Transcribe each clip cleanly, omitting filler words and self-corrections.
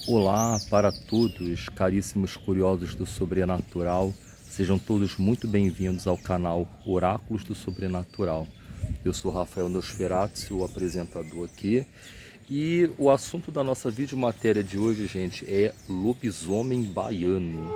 Olá para todos, caríssimos curiosos do sobrenatural. Sejam todos muito bem-vindos ao canal Oráculos do Sobrenatural. Eu sou Rafael Nosferatu, o apresentador aqui. E o assunto da nossa videomatéria de hoje, gente, é lobisomem baiano.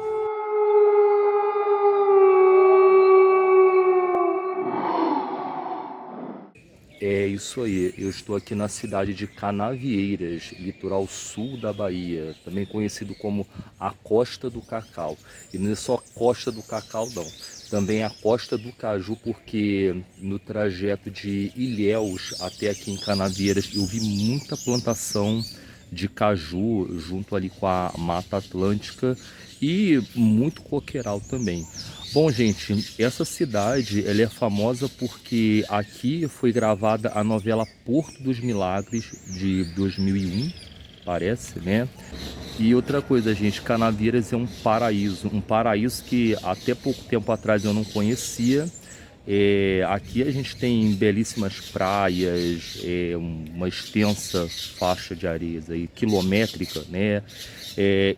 É isso aí, eu estou aqui na cidade de Canavieiras, litoral sul da Bahia, também conhecido como a Costa do Cacau. E não é só Costa do Cacau, não, também a Costa do Caju, porque no trajeto de Ilhéus até aqui em Canavieiras eu vi muita plantação de caju junto ali com a Mata Atlântica e muito coqueiral também. Bom, gente, essa cidade ela é famosa porque aqui foi gravada a novela Porto dos Milagres de 2001, parece, né? E outra coisa, gente, Canavieiras é um paraíso que até pouco tempo atrás eu não conhecia. Aqui a gente tem belíssimas praias, uma extensa faixa de areias aí, quilométrica, né?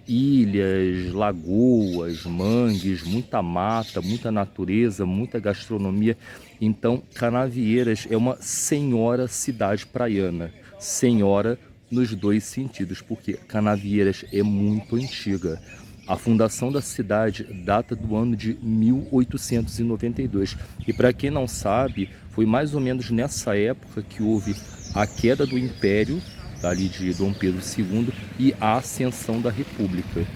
Ilhas, lagoas, mangues, muita mata, muita natureza, muita gastronomia. Então, Canavieiras é uma senhora cidade praiana, senhora nos dois sentidos, porque Canavieiras é muito antiga. A fundação da cidade data do ano de 1892. E para quem não sabe, foi mais ou menos nessa época que houve a queda do Império, ali de Dom Pedro II, e a ascensão da República.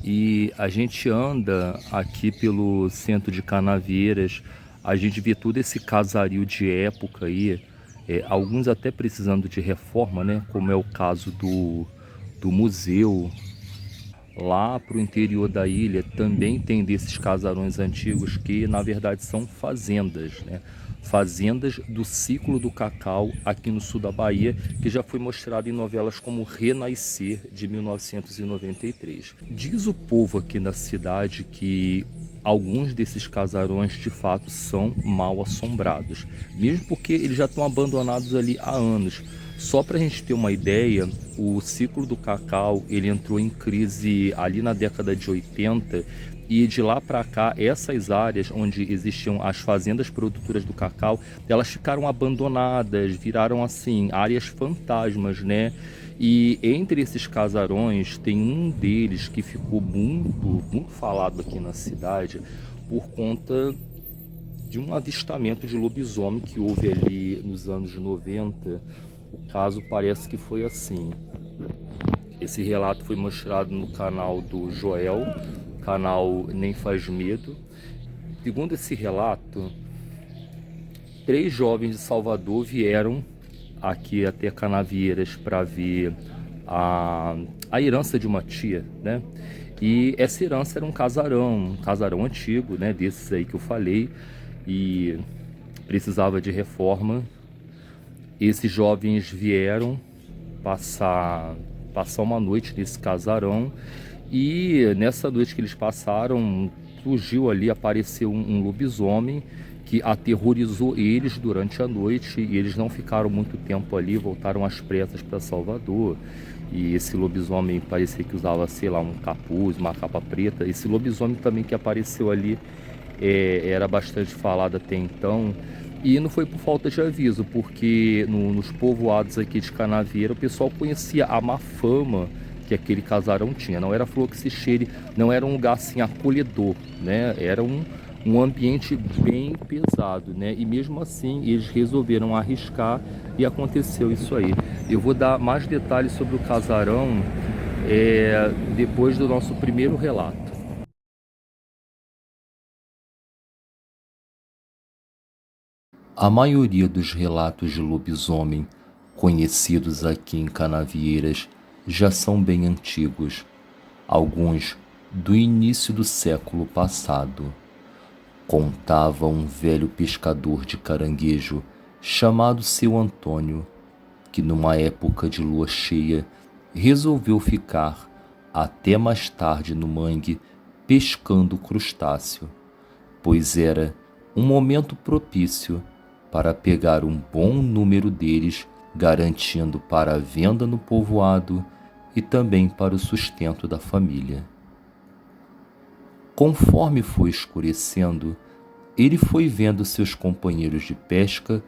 E a gente anda aqui pelo centro de Canavieiras, a gente vê todo esse casario de época aí, alguns até precisando de reforma, né? Como é o caso do museu. Lá para o interior da ilha também tem desses casarões antigos que na verdade são fazendas, né? Fazendas do ciclo do cacau aqui no sul da Bahia, que já foi mostrado em novelas como Renascer, de 1993. Diz o povo aqui na cidade que alguns desses casarões de fato são mal assombrados, mesmo porque eles já estão abandonados ali há anos. Só para a gente ter uma ideia, o ciclo do cacau ele entrou em crise ali na década de 80 e de lá para cá essas áreas onde existiam as fazendas produtoras do cacau, elas ficaram abandonadas, viraram assim áreas fantasmas, né? E entre esses casarões tem um deles que ficou muito falado aqui na cidade por conta de um avistamento de lobisomem que houve ali nos anos 90. O caso parece que foi assim. Esse relato foi mostrado no canal do Joel, canal Nem Faz Medo. Segundo esse relato, 3 jovens de Salvador vieram aqui até Canavieiras para ver a herança de uma tia, né? E essa herança era um casarão antigo, né? Desses aí que eu falei, e precisava de reforma. Esses jovens vieram passar uma noite nesse casarão e nessa noite que eles passaram, surgiu ali, apareceu um lobisomem que aterrorizou eles durante a noite e eles não ficaram muito tempo ali, voltaram às pressas para Salvador. E esse lobisomem parecia que usava, sei lá, um capuz, uma capa preta. Esse lobisomem também que apareceu ali era bastante falado até então. E não foi por falta de aviso, porque nos povoados aqui de Canavieira o pessoal conhecia a má fama que aquele casarão tinha. Não era flor que se cheire, não era um lugar assim acolhedor, né? Era um ambiente bem pesado, né? E mesmo assim eles resolveram arriscar e aconteceu isso aí. Eu vou dar mais detalhes sobre o casarão depois do nosso primeiro relato. A maioria dos relatos de lobisomem conhecidos aqui em Canavieiras já são bem antigos, alguns do início do século passado. Contava um velho pescador de caranguejo chamado Seu Antônio, que numa época de lua cheia resolveu ficar até mais tarde no mangue pescando crustáceo, pois era um momento propício para pegar um bom número deles, garantindo para a venda no povoado e também para o sustento da família. Conforme foi escurecendo, ele foi vendo seus companheiros de pesca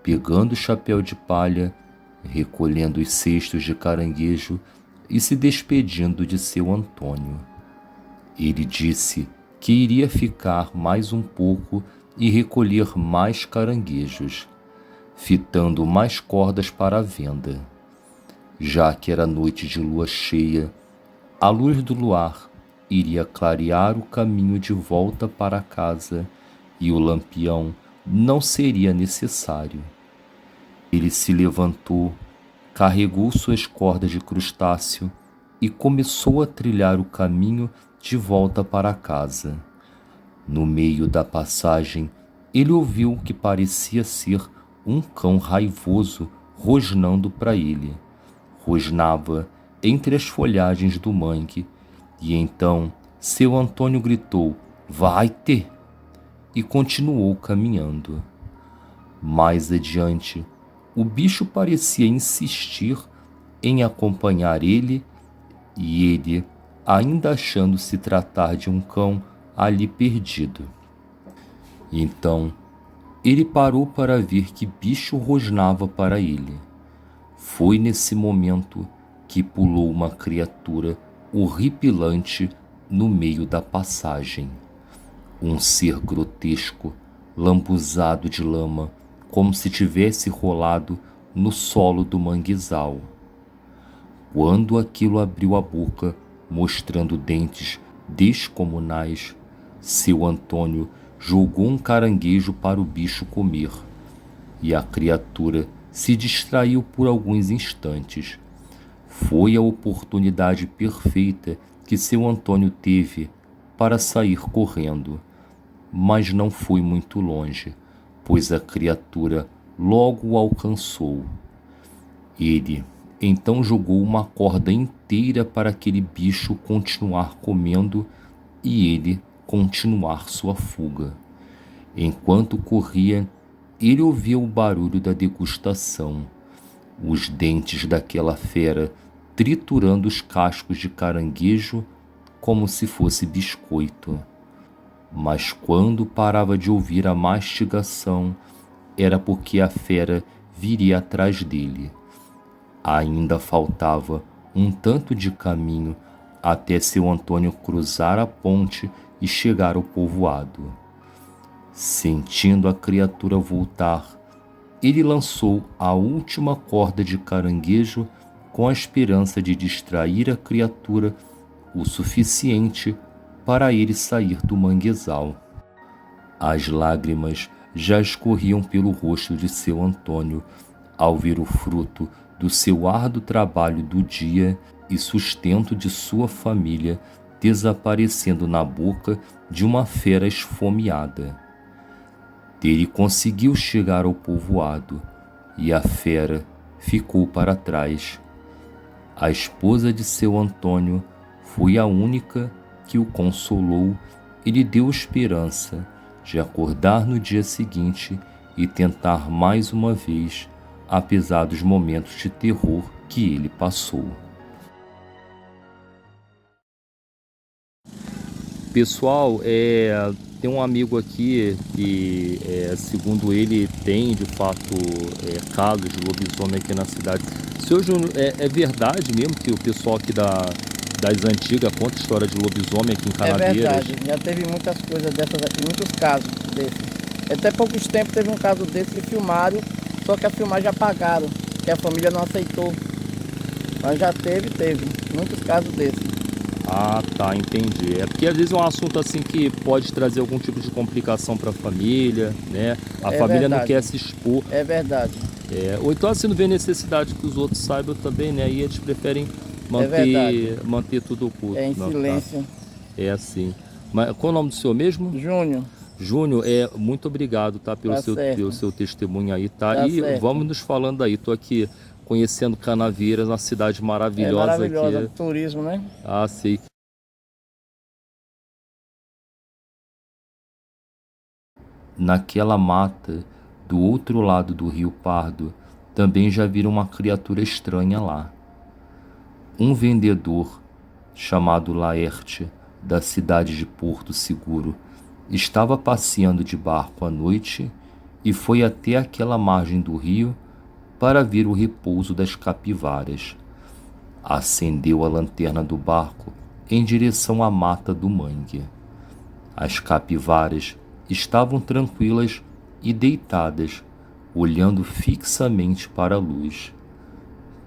pegando o chapéu de palha, recolhendo os cestos de caranguejo e se despedindo de seu Antônio. Ele disse que iria ficar mais um pouco e recolher mais caranguejos, fitando mais cordas para a venda. Já que era noite de lua cheia, a luz do luar iria clarear o caminho de volta para casa e o lampião não seria necessário. Ele se levantou, carregou suas cordas de crustáceo e começou a trilhar o caminho de volta para casa. No meio da passagem, ele ouviu o que parecia ser um cão raivoso rosnando para ele. Rosnava entre as folhagens do mangue, e então seu Antônio gritou: "Vai-te!" e continuou caminhando. Mais adiante, o bicho parecia insistir em acompanhar ele, e ele, ainda achando se tratar de um cão ali perdido. Então, ele parou para ver que bicho rosnava para ele. Foi nesse momento que pulou uma criatura horripilante no meio da passagem. Um ser grotesco, lambuzado de lama, como se tivesse rolado no solo do manguezal. Quando aquilo abriu a boca, mostrando dentes descomunais, seu Antônio jogou um caranguejo para o bicho comer, e a criatura se distraiu por alguns instantes. Foi a oportunidade perfeita que seu Antônio teve para sair correndo, mas não foi muito longe, pois a criatura logo o alcançou. Ele então jogou uma corda inteira para aquele bicho continuar comendo e ele continuar sua fuga. Enquanto corria, ele ouvia o barulho da degustação, os dentes daquela fera triturando os cascos de caranguejo como se fosse biscoito. Mas quando parava de ouvir a mastigação, era porque a fera viria atrás dele. Ainda faltava um tanto de caminho até seu Antônio cruzar a ponte e chegar ao povoado. Sentindo a criatura voltar, ele lançou a última corda de caranguejo com a esperança de distrair a criatura o suficiente para ele sair do manguezal. As lágrimas já escorriam pelo rosto de seu Antônio ao ver o fruto do seu árduo trabalho do dia e sustento de sua família desaparecendo na boca de uma fera esfomeada. Ele conseguiu chegar ao povoado e a fera ficou para trás. A esposa de seu Antônio foi a única que o consolou e lhe deu esperança de acordar no dia seguinte e tentar mais uma vez, apesar dos momentos de terror que ele passou. Pessoal, tem um amigo aqui que, segundo ele, tem de fato casos de lobisomem aqui na cidade. Senhor Júnior, é verdade mesmo que o pessoal aqui das antigas conta história de lobisomem aqui em Canaveiras? É verdade, já teve muitas coisas dessas aqui, muitos casos desses. Até poucos tempos teve um caso desse que filmaram, só que a filmagem apagaram, que a família não aceitou. Mas já teve muitos casos desses. Ah, tá, entendi. É porque às vezes é um assunto assim que pode trazer algum tipo de complicação para a família, né? A família não quer se expor. É verdade. Ou então assim não vê necessidade que os outros saibam também, né? Aí eles preferem manter tudo oculto. Em silêncio. Tá. É assim. Mas qual é o nome do senhor mesmo? Júnior. Júnior, muito obrigado, tá? Pelo seu testemunho aí, tá? E certo. vamos nos falando aí. Tô aqui conhecendo Canaveiras, uma cidade maravilhosa, maravilhosa aqui. Turismo, né? Ah, sei. Naquela mata, do outro lado do Rio Pardo, também já viram uma criatura estranha lá. um vendedor chamado Laerte, da cidade de Porto Seguro, estava passeando de barco à noite e foi até aquela margem do rio para ver o repouso das capivaras. Acendeu a lanterna do barco em direção à mata do mangue. As capivaras estavam tranquilas e deitadas, olhando fixamente para a luz.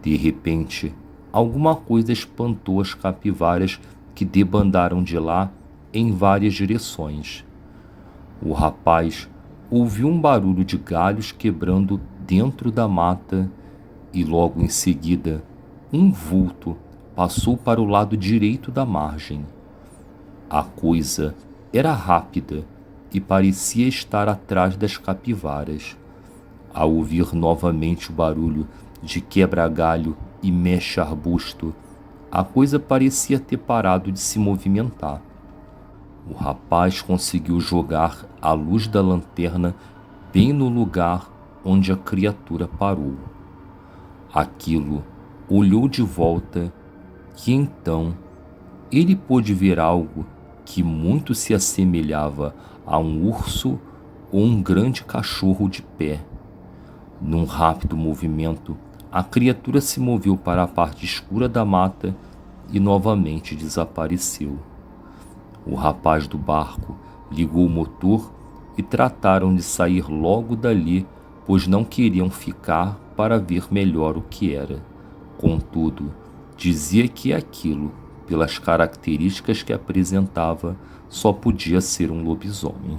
De repente, alguma coisa espantou as capivaras que debandaram de lá em várias direções. O rapaz ouviu um barulho de galhos quebrando dentro da mata e logo em seguida um vulto passou para o lado direito da margem. A coisa era rápida e parecia estar atrás das capivaras. Ao ouvir novamente o barulho de quebra-galho e mexe-arbusto, a coisa parecia ter parado de se movimentar. O rapaz conseguiu jogar a luz da lanterna bem no lugar onde a criatura parou. Aquilo olhou de volta e então ele pôde ver algo que muito se assemelhava a um urso ou um grande cachorro de pé. Num rápido movimento, a criatura se moveu para a parte escura da mata e novamente desapareceu. O rapaz do barco ligou o motor e trataram de sair logo dali, pois não queriam ficar para ver melhor o que era. Contudo, dizia que aquilo, pelas características que apresentava, só podia ser um lobisomem.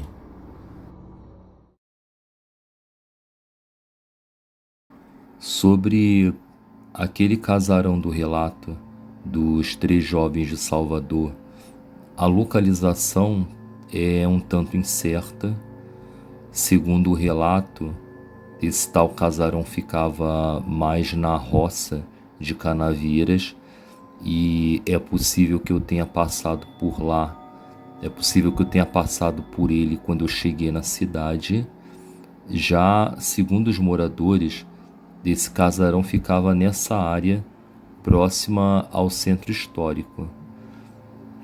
Sobre aquele casarão do relato dos 3 jovens de Salvador, a localização é um tanto incerta. Segundo o relato, esse tal casarão ficava mais na roça de Canavieiras e é possível que eu tenha passado por lá. É possível que eu tenha passado por ele quando eu cheguei na cidade. Já, segundo os moradores, esse casarão ficava nessa área próxima ao centro histórico.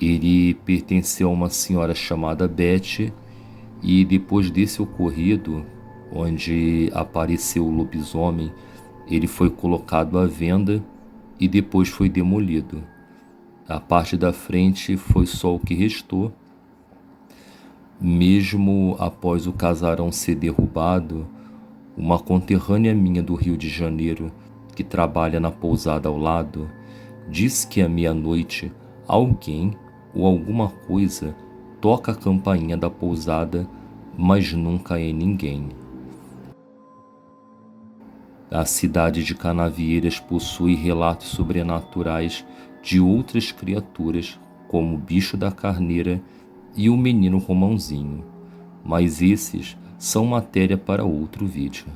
Ele pertenceu a uma senhora chamada Beth e depois desse ocorrido, onde apareceu o lobisomem, ele foi colocado à venda e depois foi demolido. A parte da frente foi só o que restou. Mesmo após o casarão ser derrubado, uma conterrânea minha do Rio de Janeiro, que trabalha na pousada ao lado, diz que à meia-noite alguém ou alguma coisa toca a campainha da pousada, mas nunca é ninguém. A cidade de Canavieiras possui relatos sobrenaturais de outras criaturas, como o bicho da carneira e o menino Romãozinho, mas esses são matéria para outro vídeo.